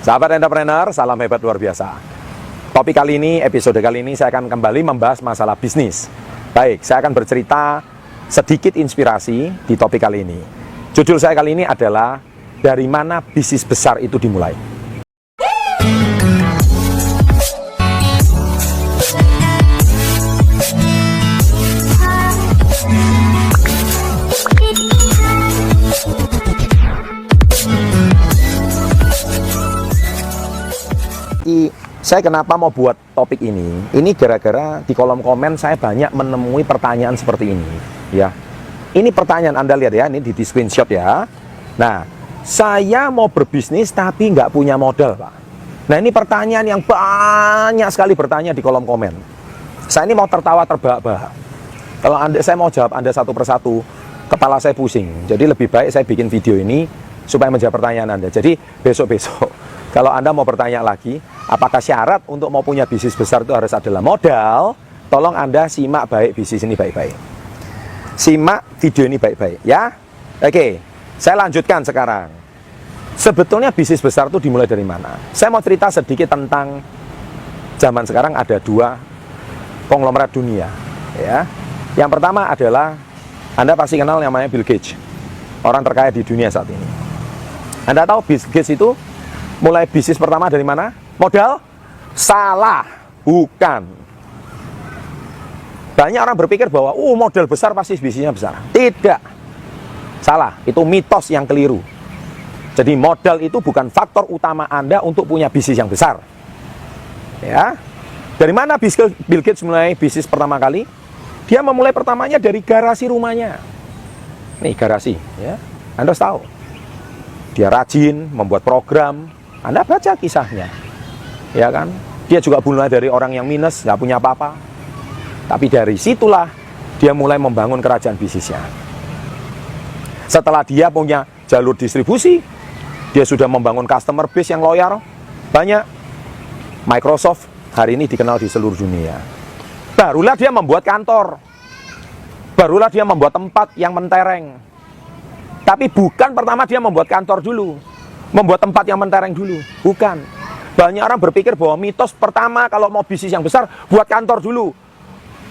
Sahabat entrepreneur, salam hebat luar biasa. Topik kali ini, episode kali ini saya akan kembali membahas masalah bisnis. Baik, saya akan bercerita sedikit inspirasi di topik kali ini. Judul saya kali ini adalah dari mana bisnis besar itu dimulai. Saya kenapa mau buat topik ini? Ini gara-gara di kolom komen saya banyak menemui pertanyaan seperti ini, ya. Ini pertanyaan Anda lihat ya, ini di screenshot ya. Nah, saya mau berbisnis tapi nggak punya modal, Pak. Nah, ini pertanyaan yang banyak sekali bertanya di kolom komen. Saya ini mau tertawa terbahak-bahak. Kalau saya mau jawab Anda satu persatu, kepala saya pusing. Jadi lebih baik saya bikin video ini supaya menjawab pertanyaan Anda. Jadi besok-besok kalau Anda mau bertanya lagi, apakah syarat untuk mau punya bisnis besar itu harus adalah modal? Tolong Anda simak baik bisnis ini baik-baik. Simak video ini baik-baik ya. Oke, saya lanjutkan sekarang. Sebetulnya bisnis besar itu dimulai dari mana? Saya mau cerita sedikit tentang zaman sekarang ada dua konglomerat dunia ya. Yang pertama adalah Anda pasti kenal namanya Bill Gates, orang terkaya di dunia saat ini. Anda tahu Bill Gates itu mulai bisnis pertama dari mana? Modal? Salah, bukan. Banyak orang berpikir bahwa modal besar pasti bisnisnya besar. Tidak. Salah, itu mitos yang keliru. Jadi modal itu bukan faktor utama Anda untuk punya bisnis yang besar. Ya. Dari mana Bill Gates mulai bisnis pertama kali? Dia memulai pertamanya dari garasi rumahnya. Nih garasi, ya. Anda harus tahu. Dia rajin membuat program. Anda baca kisahnya, ya kan? Dia juga mulai dari orang yang minus, nggak punya apa-apa. Tapi dari situlah dia mulai membangun kerajaan bisnisnya. Setelah dia punya jalur distribusi, dia sudah membangun customer base yang loyal, banyak. Microsoft hari ini dikenal di seluruh dunia. Barulah dia membuat kantor. Barulah dia membuat tempat yang mentereng. Tapi bukan pertama dia membuat kantor dulu, membuat tempat yang mentereng dulu, bukan. Banyak orang berpikir bahwa mitos pertama kalau mau bisnis yang besar, buat kantor dulu,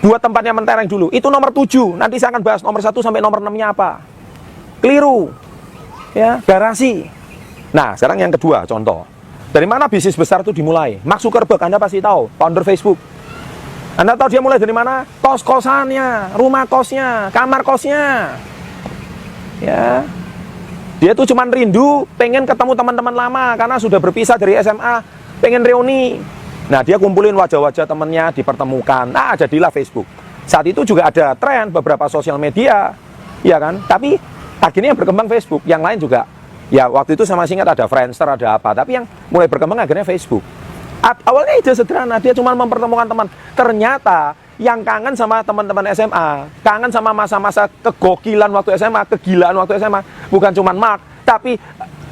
buat tempat yang mentereng dulu. Itu nomor 7, nanti saya akan bahas nomor 1 sampai nomor 6-nya apa. Keliru, ya, garasi. Nah, sekarang yang kedua, contoh. Dari mana bisnis besar itu dimulai? Mark Zuckerberg, Anda pasti tahu, founder Facebook. Anda tahu dia mulai dari mana? Kos-kosannya, rumah kosnya, kamar kosnya. Ya, dia tuh cuman rindu, pengen ketemu teman-teman lama karena sudah berpisah dari SMA, pengen reuni. Nah, dia kumpulin wajah-wajah temennya, dipertemukan. Nah, jadilah Facebook. Saat itu juga ada tren beberapa sosial media, ya kan? Tapi akhirnya yang berkembang Facebook, yang lain juga. Ya, waktu itu saya masih ingat ada Friendster, ada apa. Tapi yang mulai berkembang akhirnya Facebook. Awalnya ide sederhana, dia cuma mempertemukan teman. Ternyata yang kangen sama teman-teman SMA, kangen sama masa-masa kegokilan waktu SMA, kegilaan waktu SMA, bukan cuma Mark, tapi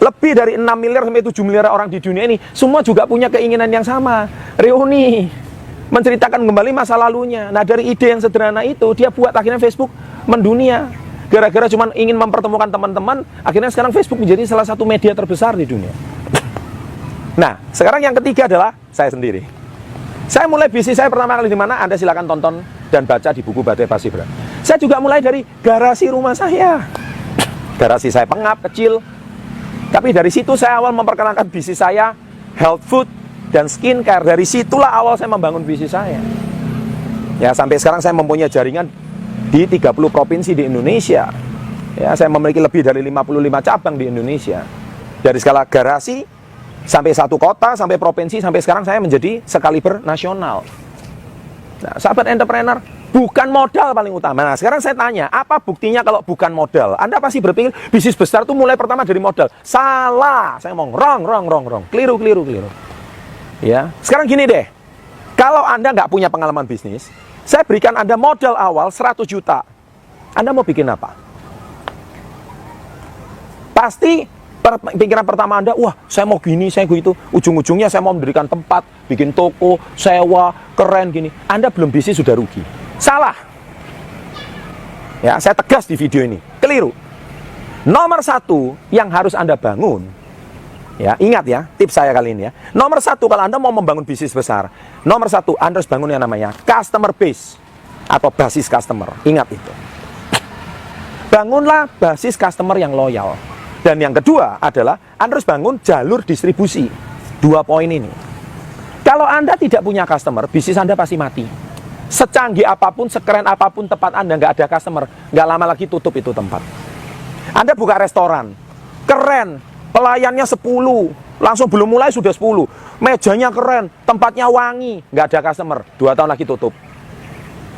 lebih dari 6 miliar sampai 7 miliar orang di dunia ini, semua juga punya keinginan yang sama, reuni, menceritakan kembali masa lalunya. Nah, dari ide yang sederhana itu, dia buat akhirnya Facebook mendunia. Gara-gara cuma ingin mempertemukan teman-teman, akhirnya sekarang Facebook menjadi salah satu media terbesar di dunia. Nah, sekarang yang ketiga adalah saya sendiri. Saya mulai bisnis saya pertama kali di mana? Anda silakan tonton dan baca di buku Badai Pasti Berat. Saya juga mulai dari garasi rumah saya. Garasi saya pengap, kecil. Tapi dari situ saya awal memperkenalkan bisnis saya, health food dan skincare. Dari situlah awal saya membangun bisnis saya. Ya, sampai sekarang saya mempunyai jaringan di 30 provinsi di Indonesia. Ya, saya memiliki lebih dari 55 cabang di Indonesia. Dari skala garasi sampai satu kota, sampai provinsi, sampai sekarang saya menjadi sekaliber nasional. Nah, sahabat entrepreneur, bukan modal paling utama. Nah, sekarang saya tanya, apa buktinya kalau bukan modal? Anda pasti berpikir bisnis besar itu mulai pertama dari modal. Salah, saya ngomong wrong. Keliru. Ya, sekarang gini deh, kalau Anda nggak punya pengalaman bisnis, saya berikan Anda modal awal 100 juta. Anda mau bikin apa? Pasti pikiran pertama Anda, wah saya mau gini, saya gitu. Ujung-ujungnya saya mau mendirikan tempat, bikin toko, sewa, keren gini. Anda belum bisnis sudah rugi. Salah. Ya, saya tegas di video ini. Keliru. Nomor 1 yang harus Anda bangun Ya, ingat ya, tips saya kali ini ya. Nomor satu, kalau Anda mau membangun bisnis besar, nomor satu, Anda harus bangun yang namanya customer base atau basis customer. Ingat itu. Bangunlah basis customer yang loyal. Dan yang kedua adalah Anda harus bangun jalur distribusi. 2 poin ini. Kalau Anda tidak punya customer, bisnis Anda pasti mati. Secanggih apapun, sekeren apapun tempat Anda, nggak ada customer, nggak lama lagi tutup itu tempat. Anda buka restoran, keren, pelayannya 10, langsung belum mulai sudah 10, mejanya keren, tempatnya wangi, nggak ada customer, 2 tahun lagi tutup.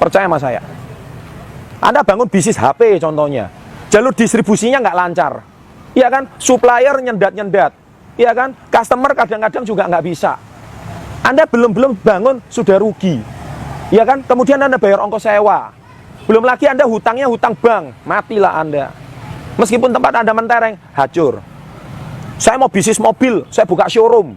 Percaya sama saya. Anda bangun bisnis HP contohnya, jalur distribusinya nggak lancar, iya kan? Supplier nyendat-nyendat, iya kan? Customer kadang-kadang juga nggak bisa. Anda belum bangun sudah rugi, iya kan? Kemudian Anda bayar ongkos sewa, belum lagi Anda hutangnya hutang bank, matilah Anda. Meskipun tempat Anda mentereng, hancur. Saya mau bisnis mobil, saya buka showroom.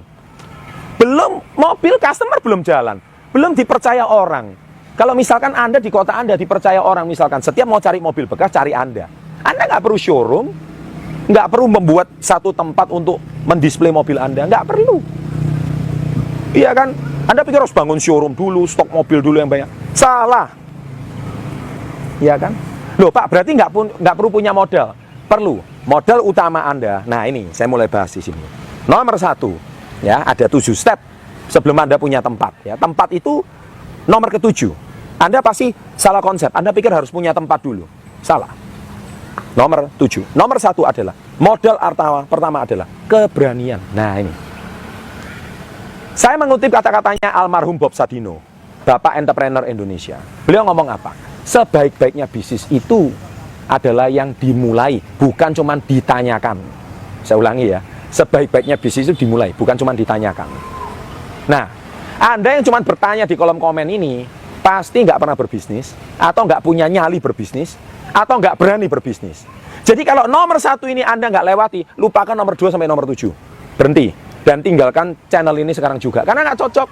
Belum mobil, customer belum jalan, belum dipercaya orang. Kalau misalkan Anda di kota Anda dipercaya orang, misalkan setiap mau cari mobil bekas, cari Anda nggak perlu showroom, nggak perlu membuat satu tempat untuk mendisplay mobil Anda, nggak perlu. Iya kan? Anda pikir harus bangun showroom dulu, stok mobil dulu yang banyak. Salah. Iya kan? Loh Pak, berarti nggak perlu punya modal. Perlu. Modal utama Anda. Nah ini, saya mulai bahas di sini. Nomor 1, ya ada 7 step sebelum Anda punya tempat. Ya, tempat itu nomor ke-7. Anda pasti salah konsep. Anda pikir harus punya tempat dulu. Salah. Nomor 7. Nomor 1 adalah modal pertama adalah keberanian. Nah ini. Saya mengutip kata-katanya almarhum Bob Sadino, Bapak Entrepreneur Indonesia. Beliau ngomong apa? Sebaik-baiknya bisnis itu adalah yang dimulai, bukan cuma ditanyakan. Saya ulangi ya, sebaik-baiknya bisnis itu dimulai, bukan cuma ditanyakan. Nah, Anda yang cuma bertanya di kolom komen ini, pasti nggak pernah berbisnis, atau nggak punya nyali berbisnis, atau nggak berani berbisnis. Jadi kalau nomor 1 ini Anda nggak lewati, lupakan nomor 2 sampai nomor 7. Berhenti. Dan tinggalkan channel ini sekarang juga. Karena nggak cocok.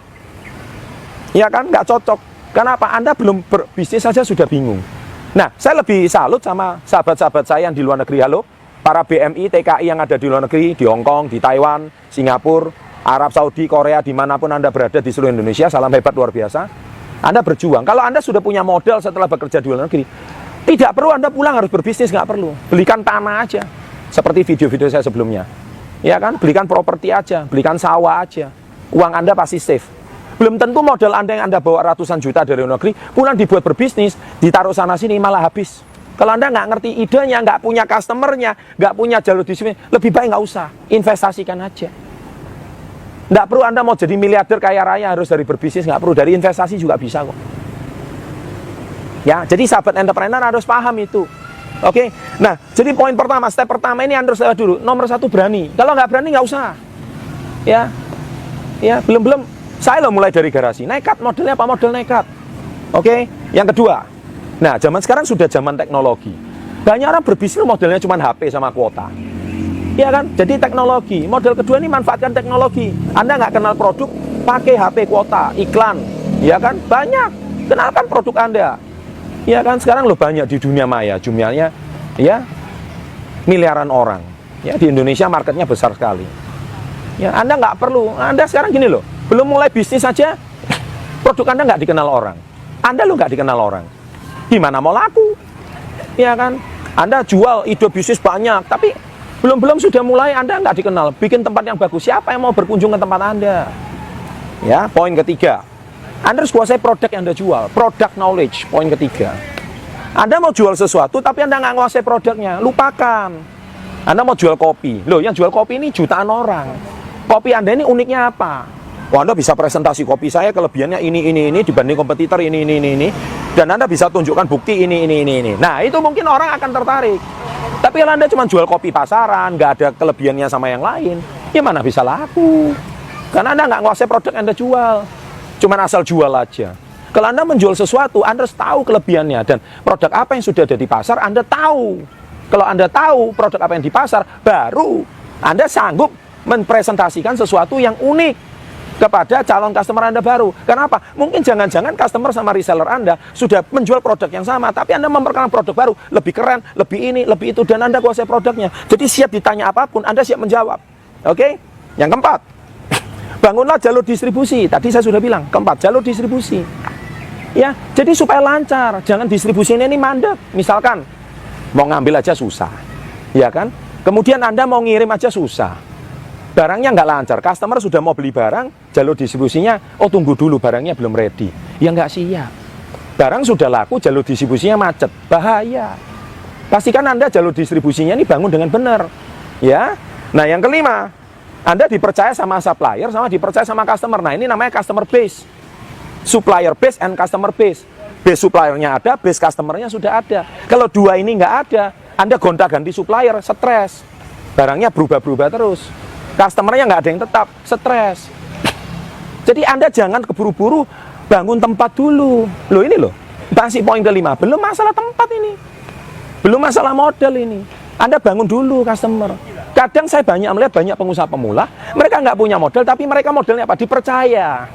Ya kan, nggak cocok. Kenapa? Anda belum berbisnis saja sudah bingung. Nah, saya lebih salut sama sahabat-sahabat saya yang di luar negeri. Halo, para BMI, TKI yang ada di luar negeri, di Hong Kong, di Taiwan, Singapura, Arab Saudi, Korea, dimanapun Anda berada di seluruh Indonesia. Salam hebat luar biasa. Anda berjuang. Kalau Anda sudah punya modal setelah bekerja di luar negeri, tidak perlu Anda pulang harus berbisnis, nggak perlu. Belikan tanah aja. Seperti video-video saya sebelumnya. Ya kan, belikan properti aja, belikan sawah aja. Uang Anda pasti safe. Belum tentu modal Anda yang Anda bawa ratusan juta dari luar negeri, pulang dibuat berbisnis, ditaruh sana-sini malah habis. Kalau Anda nggak ngerti idenya, nggak punya customernya, nggak punya jalur distribusi, lebih baik nggak usah, investasikan aja. Nggak perlu Anda mau jadi miliarder kaya raya harus dari berbisnis, nggak perlu, dari investasi juga bisa kok. Ya, jadi sahabat entrepreneur harus paham itu. Oke, nah jadi poin pertama, step pertama ini Anda harus lewat dulu. Nomor 1 berani. Kalau nggak berani nggak usah. Ya, belum. Saya loh mulai dari garasi. Nekat, modelnya apa? Model nekat. Oke, yang kedua. Nah, zaman sekarang sudah zaman teknologi. Banyak orang berbisnis modelnya cuma HP sama kuota. Iya kan? Jadi teknologi. Model kedua ini manfaatkan teknologi. Anda nggak kenal produk, pakai HP kuota, iklan. Iya kan? Banyak. Kenalkan produk Anda. Ya kan, sekarang lo banyak di dunia maya, jumlahnya ya miliaran orang. Ya, di Indonesia marketnya besar sekali. Ya, Anda nggak perlu. Anda sekarang gini loh, belum mulai bisnis saja, produk Anda nggak dikenal orang. Anda lo nggak dikenal orang. Gimana mau laku? Ya kan, Anda jual ide bisnis banyak, tapi belum sudah mulai Anda nggak dikenal. Bikin tempat yang bagus. Siapa yang mau berkunjung ke tempat Anda? Ya, poin ketiga. Anda harus kuasai produk yang Anda jual. Product knowledge, poin ketiga. Anda mau jual sesuatu, tapi Anda nggak nguasai produknya, lupakan. Anda mau jual kopi. Loh, yang jual kopi ini jutaan orang. Kopi Anda ini uniknya apa? Oh, Anda bisa presentasi kopi saya, kelebihannya ini, dibanding kompetitor ini. Dan Anda bisa tunjukkan bukti ini. Nah, itu mungkin orang akan tertarik. Tapi kalau Anda cuma jual kopi pasaran, nggak ada kelebihannya sama yang lain, ya mana bisa laku? Karena Anda nggak nguasai produk yang Anda jual. Cuman asal jual aja. Kalau Anda menjual sesuatu, Anda harus tahu kelebihannya dan produk apa yang sudah ada di pasar, Anda tahu. Kalau Anda tahu produk apa yang di pasar, baru Anda sanggup mempresentasikan sesuatu yang unik kepada calon customer Anda baru. Kenapa? Mungkin jangan-jangan customer sama reseller Anda sudah menjual produk yang sama, tapi Anda memperkenalkan produk baru, lebih keren, lebih ini, lebih itu, dan Anda kuasai produknya. Jadi siap ditanya apapun, Anda siap menjawab. Oke? Yang keempat, bangunlah jalur distribusi. Tadi saya sudah bilang, keempat, jalur distribusi. Ya, jadi supaya lancar, jangan distribusi ini mandek. Misalkan mau ngambil aja susah, ya kan? Kemudian Anda mau ngirim aja susah, barangnya nggak lancar. Customer sudah mau beli barang, jalur distribusinya, oh tunggu dulu, barangnya belum ready. Ya nggak siap. Barang sudah laku, jalur distribusinya macet, bahaya. Pastikan Anda jalur distribusinya ini bangun dengan benar, ya. Nah, yang kelima, Anda dipercaya sama supplier, sama dipercaya sama customer. Nah, ini namanya customer base. Supplier base and customer base. Base suppliernya ada, base customernya sudah ada. Kalau dua ini nggak ada, Anda gonta-ganti supplier, stres. Barangnya berubah-berubah terus. Customernya nggak ada yang tetap, stres. Jadi Anda jangan keburu-buru bangun tempat dulu. Loh ini loh, masih poin kelima. Belum masalah tempat ini. Belum masalah model ini. Anda bangun dulu customer. Kadang saya melihat banyak pengusaha pemula, mereka nggak punya model, tapi mereka modelnya apa? Dipercaya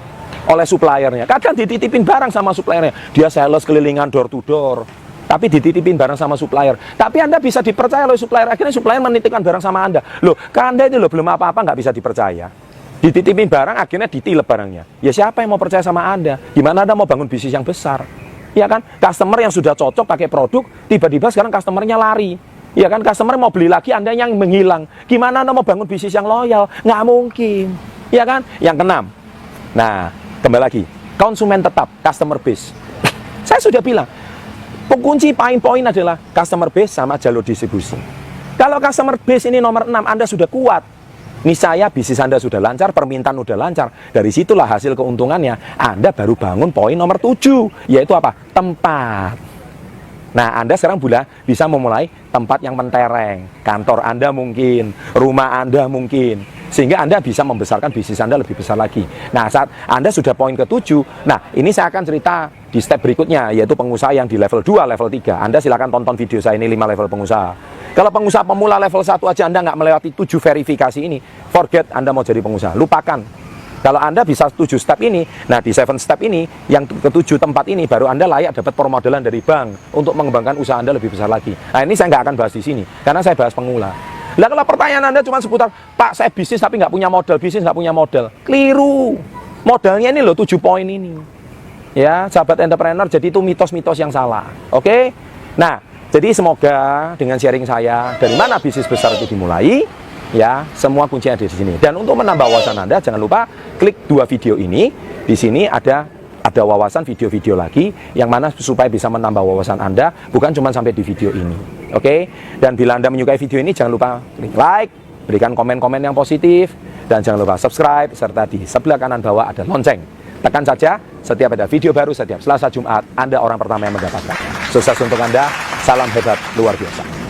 oleh suppliernya. Kadang dititipin barang sama suppliernya. Dia sales kelilingan door to door, tapi dititipin barang sama supplier. Tapi Anda bisa dipercaya oleh supplier. Akhirnya supplier menitipkan barang sama Anda. Loh, ke Anda itu loh belum apa-apa nggak bisa dipercaya. Dititipin barang, akhirnya ditilep barangnya. Ya siapa yang mau percaya sama Anda? Gimana Anda mau bangun bisnis yang besar? Ya kan? Customer yang sudah cocok pakai produk, tiba-tiba sekarang customernya lari. Ya kan? Customer mau beli lagi, Anda yang menghilang. Gimana Anda mau bangun bisnis yang loyal? Nggak mungkin. Ya kan? Yang keenam. Nah, kembali lagi, konsumen tetap, customer base. Saya sudah bilang, kunci poin adalah customer base sama jalur distribusi. Kalau customer base ini nomor 6, Anda sudah kuat. Niscaya bisnis Anda sudah lancar, permintaan sudah lancar. Dari situlah hasil keuntungannya. Anda baru bangun poin nomor 7, yaitu apa? Tempat. Nah, Anda sekarang bisa memulai tempat yang mentereng. Kantor Anda mungkin, rumah Anda mungkin. Sehingga Anda bisa membesarkan bisnis Anda lebih besar lagi. Nah, saat Anda sudah poin ke-7, nah ini saya akan cerita di step berikutnya, yaitu pengusaha yang di level 2, level 3. Anda silakan tonton video saya ini 5 level pengusaha. Kalau pengusaha pemula level 1 aja Anda nggak melewati 7 verifikasi ini, forget Anda mau jadi pengusaha, lupakan. Kalau Anda bisa 7 step ini, nah di 7 step ini, yang ke-7 tempat ini, baru Anda layak dapat permodalan dari bank untuk mengembangkan usaha Anda lebih besar lagi. Nah, ini saya nggak akan bahas di sini, karena saya bahas pemula. Lah kalau pertanyaan Anda cuma seputar, Pak saya bisnis tapi nggak punya modal, bisnis nggak punya modal. Keliru. Modalnya ini loh 7 poin ini. Ya, sahabat entrepreneur, jadi itu mitos-mitos yang salah. Oke? Nah, jadi semoga dengan sharing saya, dari mana bisnis besar itu dimulai, ya, semua kuncinya ada di sini. Dan untuk menambah wawasan Anda, jangan lupa klik 2 video ini. Di sini ada wawasan video-video lagi, yang mana supaya bisa menambah wawasan Anda, bukan cuma sampai di video ini. Oke, dan bila Anda menyukai video ini, jangan lupa klik like, berikan komen-komen yang positif, dan jangan lupa subscribe, serta di sebelah kanan bawah ada lonceng. Tekan saja, setiap ada video baru, setiap Selasa Jumat, Anda orang pertama yang mendapatkan. Sukses untuk Anda, salam hebat luar biasa.